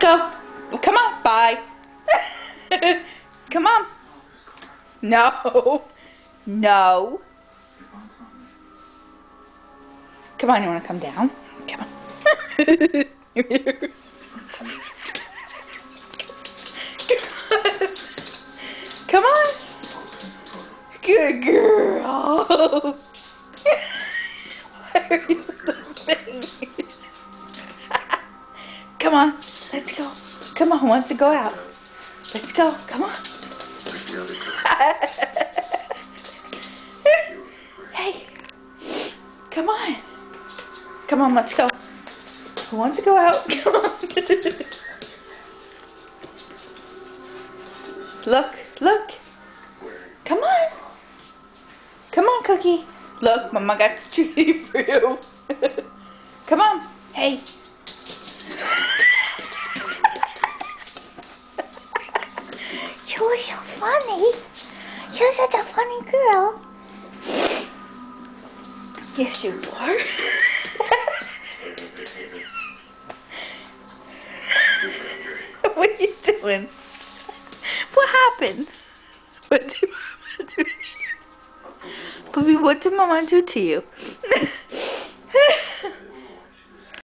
go. Come on, bye. Come on. No. No. Come on, you want to come down? Come on. Come on. Good girl. Why are you laughing? Come on, let's go. Come on, who wants to go out? Let's go, come on. Hey, come on. Come on, let's go. Who wants to go out? Come on. Look, look. Come on. Come on, Cookie. Look, Mama got the treat for you. Come on. Hey. You were so funny. You're such a funny girl. Yes, you are. What are you doing? What happened? Puppy, what did Mama do to you?